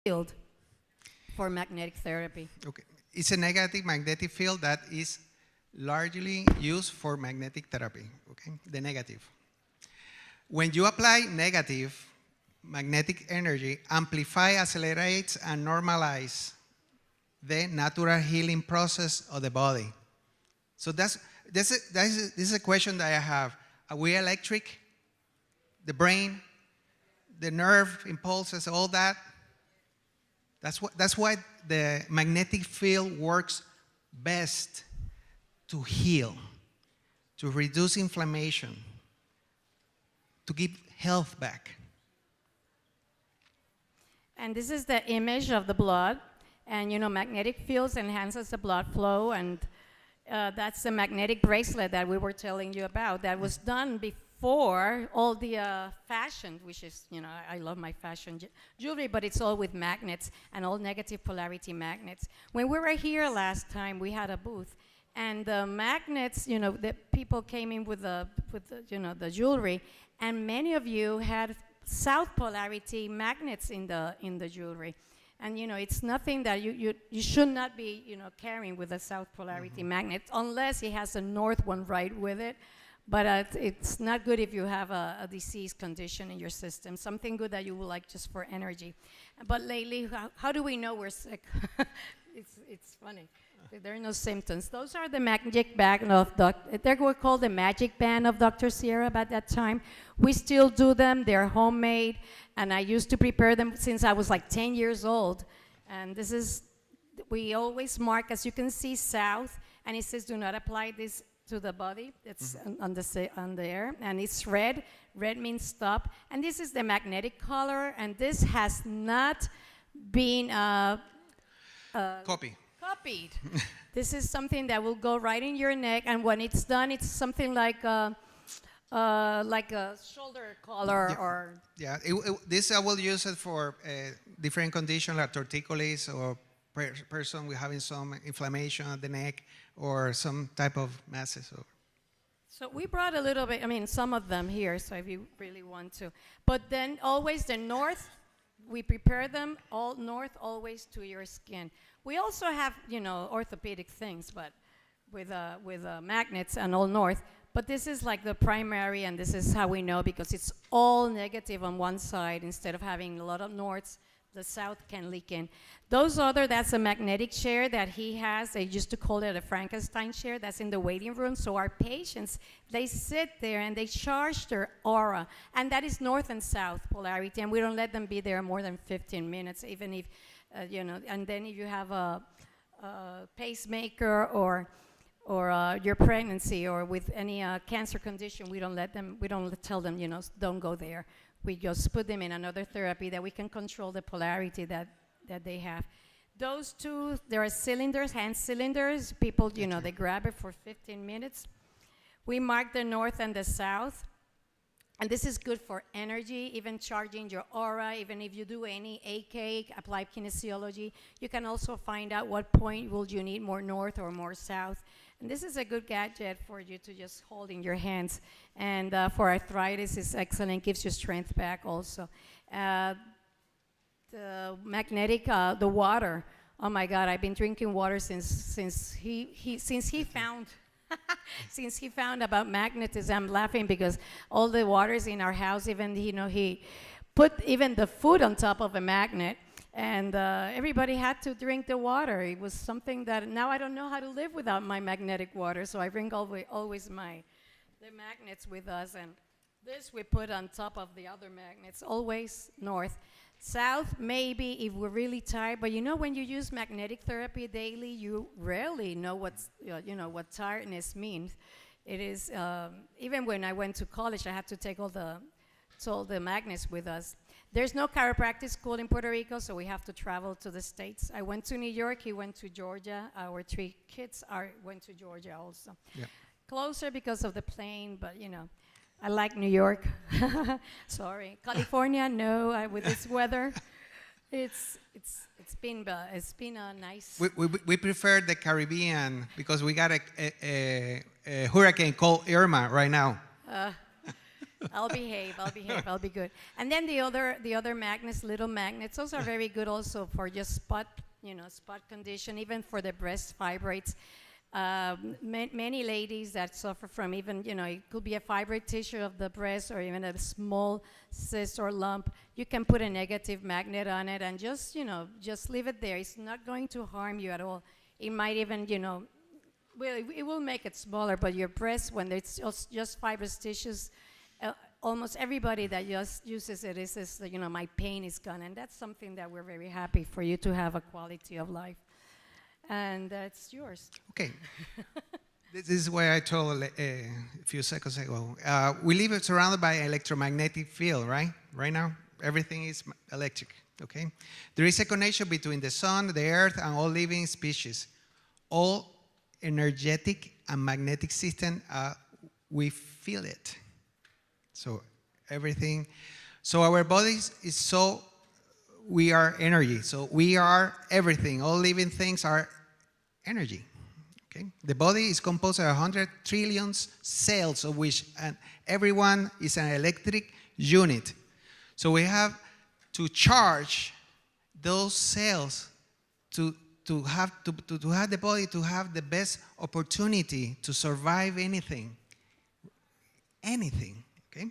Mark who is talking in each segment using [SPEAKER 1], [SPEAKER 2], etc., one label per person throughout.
[SPEAKER 1] field for magnetic therapy.
[SPEAKER 2] Okay. It's a negative magnetic field that is largely used for magnetic therapy, okay? The negative. When you apply negative magnetic energy, amplify, accelerates, and normalize the natural healing process of the body. So this is a question that I have. Are we electric? The brain, the nerve impulses, all that? That's why the magnetic field works best to heal, to reduce inflammation, to give health back.
[SPEAKER 1] And this is the image of the blood. And magnetic fields enhances the blood flow, and that's the magnetic bracelet that we were telling you about. That was done before all the fashion, which is, I love my fashion jewelry, but it's all with magnets and all negative polarity magnets. When we were here last time, we had a booth, and the magnets, the people came in with the jewelry, and many of you had south polarity magnets in the jewelry. And it's nothing that you should not be carrying with a south polarity magnet unless it has a north one right with it. But it's not good if you have a disease condition in your system. Something good that you would like just for energy. But lately, how do we know we're sick? It's funny. There are no symptoms. Those are the magic band of they were called the magic band of Dr. Sierra at that time. We still do them. They're homemade, and I used to prepare them since I was like 10 years old. And this is, we always mark, as you can see, south, and it says do not apply this to the body. It's on the air, and it's red. Red means stop. And this is the magnetic color, and this has not been
[SPEAKER 2] Copied.
[SPEAKER 1] This is something that will go right in your neck, and when it's done, it's something like a shoulder collar or.
[SPEAKER 2] Yeah, this I will use it for different conditions like torticollis or person with having some inflammation at the neck or some type of masses.
[SPEAKER 1] So we brought a little bit, some of them here, so if you really want to. But then always the north, we prepare them all north, always to your skin. We also have, orthopedic things, but with magnets and all north. But this is like the primary, and this is how we know, because it's all negative on one side. Instead of having a lot of norths, the south can leak in. That's a magnetic chair that he has. They used to call it a Frankenstein chair. That's in the waiting room. So our patients, they sit there and they charge their aura. And that is north and south polarity. And we don't let them be there more than 15 minutes, even if, and then if you have a pacemaker or your pregnancy or with any cancer condition, we don't tell them, don't go there. We just put them in another therapy that we can control the polarity that they have. Those two, there are cylinders, hand cylinders. People, they grab it for 15 minutes. We mark the north and the south. And this is good for energy, even charging your aura, even if you do any AK, applied kinesiology. You can also find out what point will you need more north or more south. And this is a good gadget for you to just hold in your hands. And for arthritis, it's excellent, gives you strength back also. The magnetic, the water. Oh my God, I've been drinking water since he found since he found about magnetism. I'm laughing because all the waters in our house, even he put even the food on top of a magnet. And everybody had to drink the water. It was something that now I don't know how to live without my magnetic water. So I bring always the magnets with us. And this we put on top of the other magnets, always north. South, maybe if we're really tired. But when you use magnetic therapy daily, you rarely know what tiredness means. It is, even when I went to college, I had to take all the magnets with us. There's no chiropractic school in Puerto Rico, so we have to travel to the States. I went to New York, he went to Georgia. Our 3 kids went to Georgia also. Yeah. Closer because of the plane, but I like New York. Sorry. California, no, with this weather. It's been nice.
[SPEAKER 2] We prefer the Caribbean because we got a hurricane called Irma right now.
[SPEAKER 1] I'll behave. I'll be good. And then the other magnets, little magnets, those are very good also for just spot condition, even for the breast fibroids. Many ladies that suffer from even, it could be a fibroid tissue of the breast or even a small cyst or lump. You can put a negative magnet on it and just leave it there. It's not going to harm you at all. It might even, well, it will make it smaller, but your breast, when it's just fibrous tissues, almost everybody that just uses it is, my pain is gone. And that's something that we're very happy for you to have a quality of life. And that's yours.
[SPEAKER 2] Okay. This is what I told a few seconds ago. We live surrounded by electromagnetic field, right? Right now, everything is electric, okay? There is a connection between the sun, the earth, and all living species. All energetic and magnetic system, we feel it. So everything, so our bodies is so, we are energy. So we are everything. All living things are energy. Okay? The body is composed of 100 trillion cells, of which everyone is an electric unit. So we have to charge those cells to have the body to have the best opportunity to survive anything. Anything. Okay?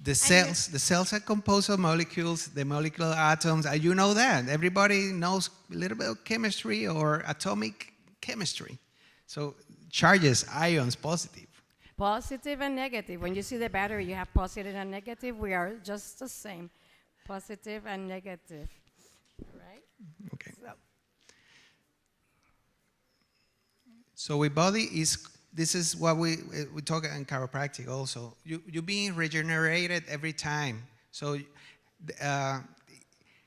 [SPEAKER 2] The cells are composed of molecules, the molecular atoms. You know that. Everybody knows a little bit of chemistry or atomic chemistry. So charges, ions, positive.
[SPEAKER 1] Positive and negative. When you see the battery, you have positive and negative. We are just the same. Positive and negative. Right?
[SPEAKER 2] Okay. So our body is, this is what we talk in chiropractic also. You're being regenerated every time. So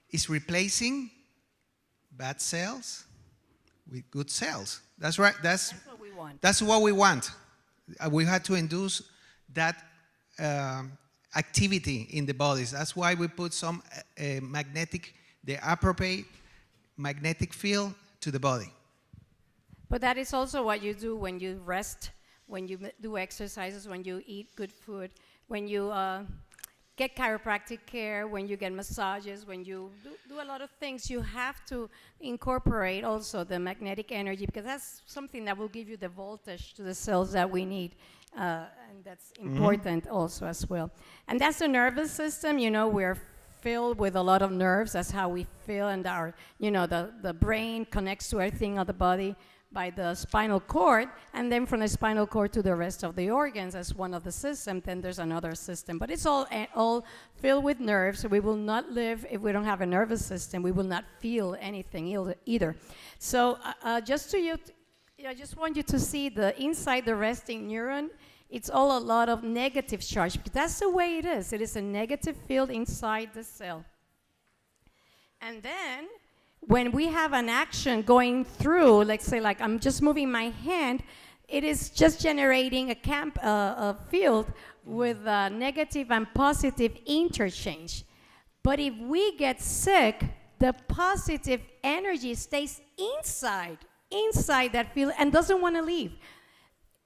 [SPEAKER 2] it's replacing bad cells with good cells. That's right. That's
[SPEAKER 1] what we want.
[SPEAKER 2] That's what we want. We had to induce that activity in the bodies. That's why we put some the appropriate magnetic field to the body.
[SPEAKER 1] But that is also what you do when you rest, when you do exercises, when you eat good food, when you get chiropractic care, when you get massages, when you do a lot of things. You have to incorporate also the magnetic energy, because that's something that will give you the voltage to the cells that we need. And that's important also as well. And that's the nervous system. We're filled with a lot of nerves. That's how we feel. And our, the brain connects to everything of the body by the spinal cord, and then from the spinal cord to the rest of the organs as one of the systems. Then there's another system, but it's all filled with nerves. So we will not live if we don't have a nervous system. We will not feel anything either. So I just want you to see the inside the resting neuron. It's all a lot of negative charge, because that's the way it is. It is a negative field inside the cell. And then when we have an action going through, let's say like I'm just moving my hand, it is just generating a field with negative and positive interchange. But if we get sick, the positive energy stays inside that field and doesn't want to leave.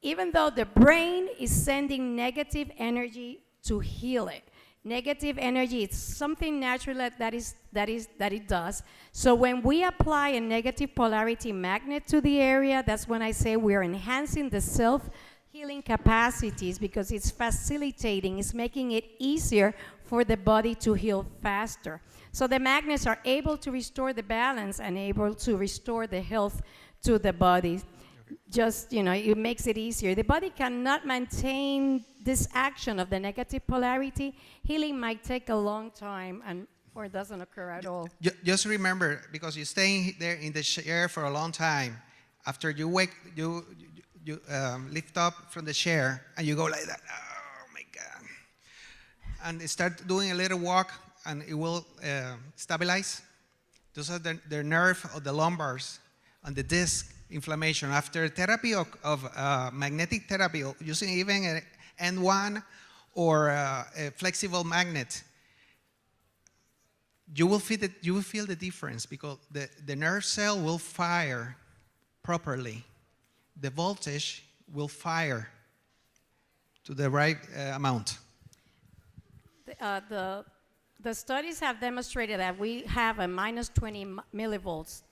[SPEAKER 1] Even though the brain is sending negative energy to heal it. Negative energy, it's something natural that it does. So when we apply a negative polarity magnet to the area, that's when I say we're enhancing the self-healing capacities, because it's facilitating, it's making it easier for the body to heal faster. So the magnets are able to restore the balance and able to restore the health to the body. Just, it makes it easier. The body cannot maintain this action of the negative polarity. Healing might take a long time or it doesn't occur at all.
[SPEAKER 2] Just remember, because you're staying there in the chair for a long time, after you wake, you lift up from the chair and you go like that. Oh my God. And start doing a little walk and it will stabilize. Those are the nerve of the lumbars and the disc inflammation. After therapy of magnetic therapy, using even an N1 or a flexible magnet, you will feel the difference, because the nerve cell will fire properly. The voltage will fire to the right amount.
[SPEAKER 1] the studies have demonstrated that we have a minus 20 millivolts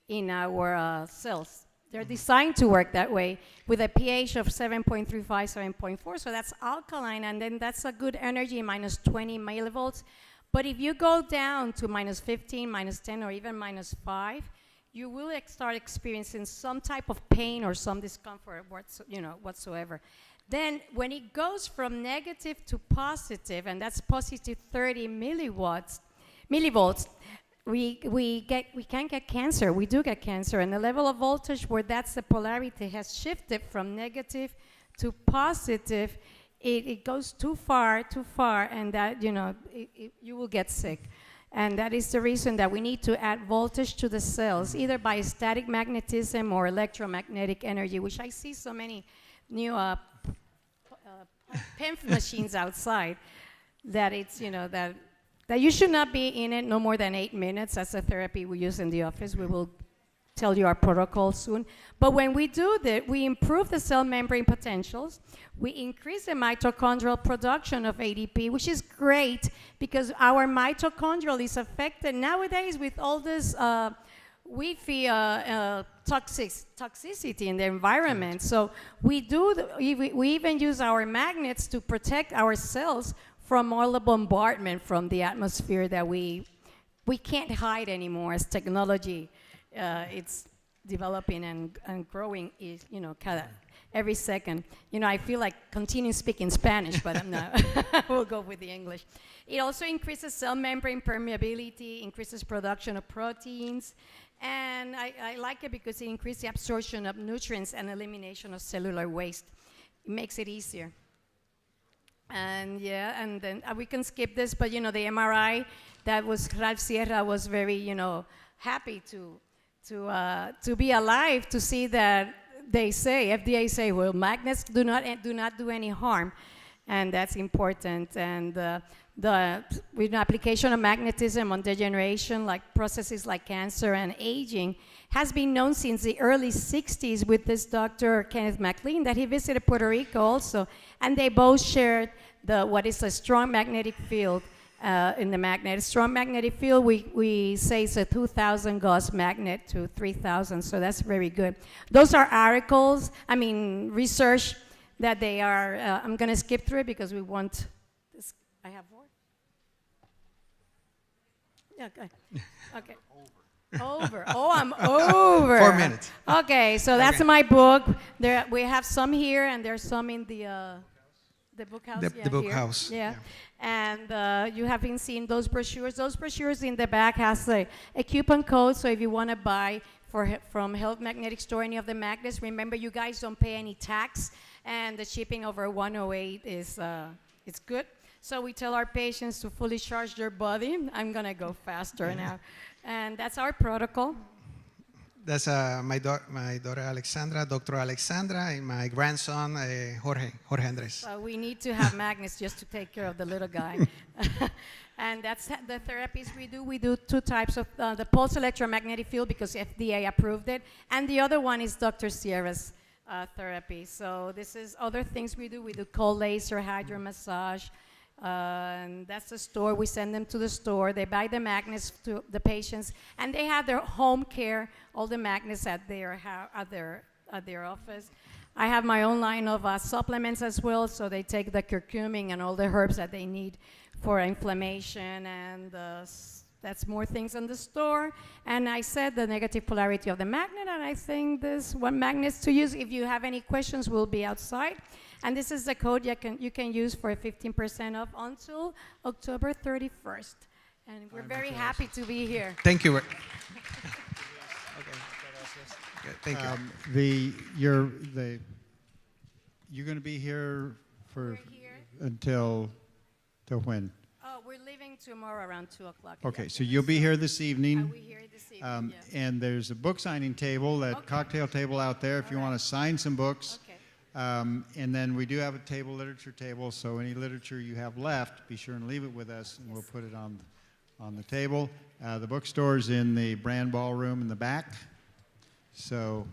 [SPEAKER 1] in our cells. They're designed to work that way with a pH of 7.35, 7.4, so that's alkaline, and then that's a good energy, minus 20 millivolts. But if you go down to minus 15, minus 10, or even minus 5, you will start experiencing some type of pain or some discomfort, whatsoever. Then when it goes from negative to positive, and that's positive 30 millivolts, we can get cancer. We do get cancer, and the level of voltage where that's the polarity has shifted from negative to positive. It goes too far, and that you will get sick. And that is the reason that we need to add voltage to the cells, either by static magnetism or electromagnetic energy, which I see so many new PIMF machines outside that it's, that you should not be in it no more than 8 minutes. That's a therapy we use in the office. We will tell you our protocol soon. But when we do that, we improve the cell membrane potentials. We increase the mitochondrial production of ADP, which is great because our mitochondrial is affected nowadays with all this Wi-Fi toxicity in the environment. So we even use our magnets to protect our cells from all the bombardment from the atmosphere that we can't hide anymore as technology. It's developing and growing, kind of every second. I feel like continuing speaking Spanish, but I'm not. We'll go with the English. It also increases cell membrane permeability, increases production of proteins, and I like it because it increases the absorption of nutrients and elimination of cellular waste. It makes it easier. And and then we can skip this, but the MRI, that was Ralph Sierra was very happy to be alive to see that FDA say, well, magnets do not do any harm, and that's important. And with the application of magnetism on degeneration, like processes like cancer and aging, has been known since the early 60s with this Dr. Kenneth McLean, that he visited Puerto Rico also, and they both shared what is a strong magnetic field. In the magnet, strong magnetic field, we say it's a 2,000 Gauss magnet to 3,000, so that's very good. Those are articles, research that they are, I'm going to skip through it because we want this. I have more? Yeah, okay. Over. Oh, I'm over.
[SPEAKER 2] 4 minutes.
[SPEAKER 1] Okay, so that's my book. We have some here, and there's some in the book house.
[SPEAKER 2] The book house.
[SPEAKER 1] Yeah. And you have been seeing those brochures. Those brochures in the back has a coupon code, so if you want to buy from Health Magnetic Store any of the magnets, remember you guys don't pay any tax, and the shipping over 108 is it's good. So we tell our patients to fully charge their body. I'm going to go faster now. And that's our protocol.
[SPEAKER 2] That's my daughter Alexandra, Dr. Alexandra, and my grandson Jorge Andres.
[SPEAKER 1] So we need to have magnets just to take care of the little guy. And that's the therapies we do. We do 2 types of the pulse electromagnetic field because FDA approved it, and the other one is Dr. Sierra's therapy. So this is other things we do. We do cold laser, hydro massage. And that's the store. We send them to the store. They buy the magnets to the patients, and they have their home care, all the magnets at their office. I have my own line of supplements as well, so they take the curcumin and all the herbs that they need for inflammation, and that's more things in the store. And I said the negative polarity of the magnet, and I think this one magnets to use. If you have any questions, we'll be outside. And this is the code you can use for 15% off until October 31st. And we're very happy to be here.
[SPEAKER 2] Thank you. Okay. Thank you.
[SPEAKER 3] You're going to be here until when?
[SPEAKER 1] Oh, we're leaving tomorrow around 2 o'clock.
[SPEAKER 3] Okay, so you'll be here this evening.
[SPEAKER 1] I'll be here this evening, yeah.
[SPEAKER 3] And there's a book signing table, cocktail table out there if you want to sign some books.
[SPEAKER 1] Okay.
[SPEAKER 3] And then we do have a literature table, so any literature you have left, be sure and leave it with us, and we'll put it on the table. The bookstore's in the Brand Ballroom in the back. So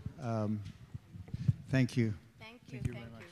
[SPEAKER 3] thank you.
[SPEAKER 1] Thank you very much.